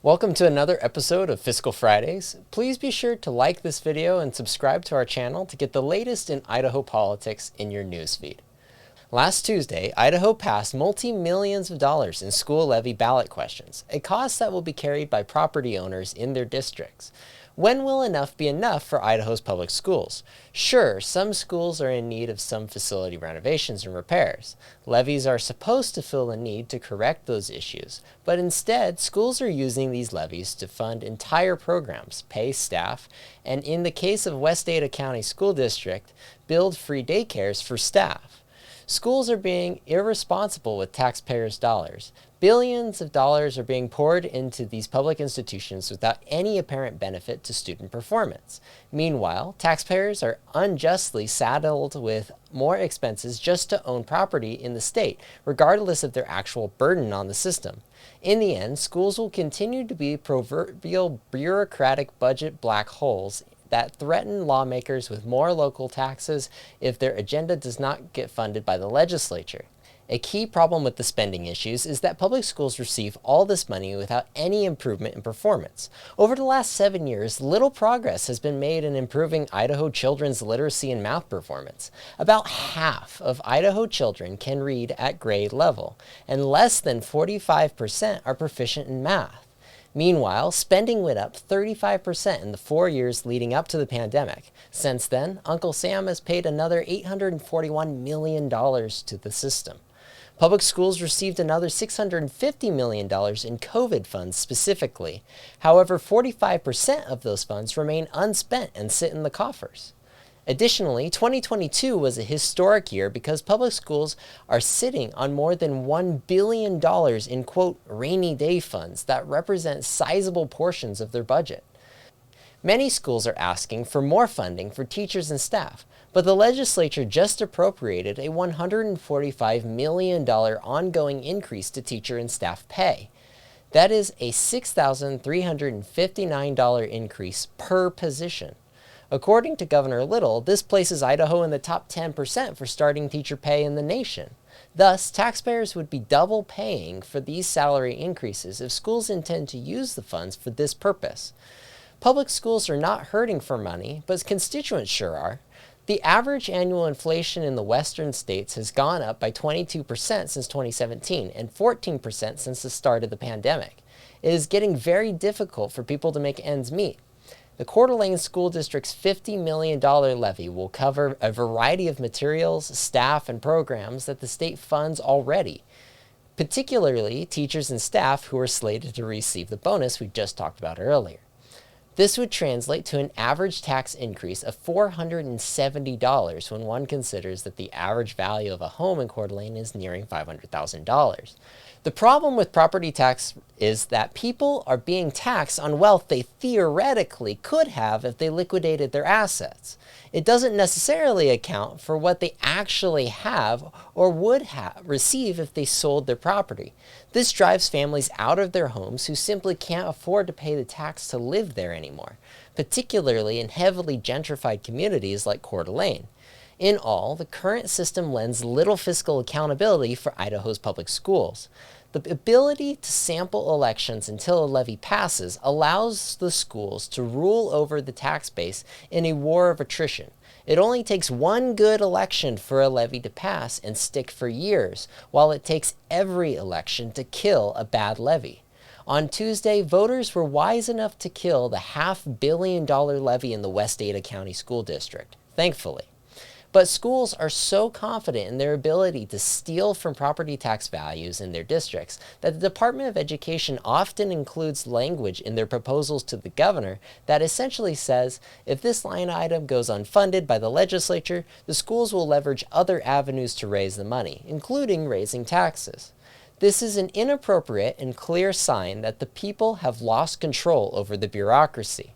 Welcome to another episode of Fiscal Fridays. Please be sure to like this video and subscribe to our channel to get the latest in Idaho politics in your newsfeed. Last Tuesday, Idaho passed multi-millions of dollars in school levy ballot questions, a cost that will be carried by property owners in their districts. When will enough be enough for Idaho's public schools? Sure, some schools are in need of some facility renovations and repairs. Levies are supposed to fill the need to correct those issues, but instead, schools are using these levies to fund entire programs, pay staff, and in the case of West Ada County School District, build free daycares for staff. Schools are being irresponsible with taxpayers' dollars. Billions of dollars are being poured into these public institutions without any apparent benefit to student performance. Meanwhile, taxpayers are unjustly saddled with more expenses just to own property in the state, regardless of their actual burden on the system. In the end, schools will continue to be proverbial bureaucratic budget black holes that threaten lawmakers with more local taxes if their agenda does not get funded by the legislature. A key problem with the spending issues is that public schools receive all this money without any improvement in performance. Over the last 7 years, little progress has been made in improving Idaho children's literacy and math performance. About half of Idaho children can read at grade level, and less than 45% are proficient in math. Meanwhile, spending went up 35% in the 4 years leading up to the pandemic. Since then, Uncle Sam has paid another $841 million to the system. Public schools received another $650 million in COVID funds specifically. However, 45% of those funds remain unspent and sit in the coffers. Additionally, 2022 was a historic year because public schools are sitting on more than $1 billion in, quote, rainy day funds that represent sizable portions of their budget. Many schools are asking for more funding for teachers and staff, but the legislature just appropriated a $145 million ongoing increase to teacher and staff pay. That is a $6,359 increase per position. According to Governor Little, this places Idaho in the top 10% for starting teacher pay in the nation. Thus, taxpayers would be double paying for these salary increases if schools intend to use the funds for this purpose. Public schools are not hurting for money, but constituents sure are. The average annual inflation in the western states has gone up by 22% since 2017 and 14% since the start of the pandemic. It is getting very difficult for people to make ends meet. The Coeur d'Alene School District's $50 million levy will cover a variety of materials, staff, and programs that the state funds already, particularly teachers and staff who are slated to receive the bonus we just talked about earlier. This would translate to an average tax increase of $470 when one considers that the average value of a home in Coeur d'Alene is nearing $500,000. The problem with property tax is that people are being taxed on wealth they theoretically could have if they liquidated their assets. It doesn't necessarily account for what they actually have or would receive if they sold their property. This drives families out of their homes who simply can't afford to pay the tax to live there anymore, particularly in heavily gentrified communities like Coeur d'Alene. In all, the current system lends little fiscal accountability for Idaho's public schools. The ability to sample elections until a levy passes allows the schools to rule over the tax base in a war of attrition. It only takes one good election for a levy to pass and stick for years, while it takes every election to kill a bad levy. On Tuesday, voters were wise enough to kill the $500 million levy in the West Ada County School District, thankfully. But schools are so confident in their ability to steal from property tax values in their districts that the Department of Education often includes language in their proposals to the governor that essentially says, if this line item goes unfunded by the legislature, the schools will leverage other avenues to raise the money, including raising taxes. This is an inappropriate and clear sign that the people have lost control over the bureaucracy.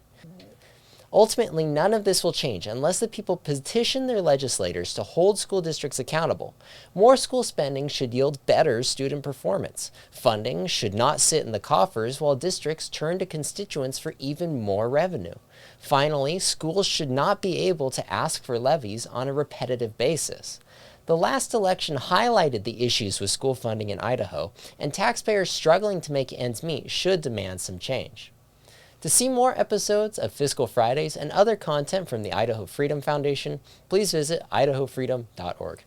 Ultimately, none of this will change unless the people petition their legislators to hold school districts accountable. More school spending should yield better student performance. Funding should not sit in the coffers while districts turn to constituents for even more revenue. Finally, schools should not be able to ask for levies on a repetitive basis. The last election highlighted the issues with school funding in Idaho, and taxpayers struggling to make ends meet should demand some change. To see more episodes of Fiscal Fridays and other content from the Idaho Freedom Foundation, please visit idahofreedom.org.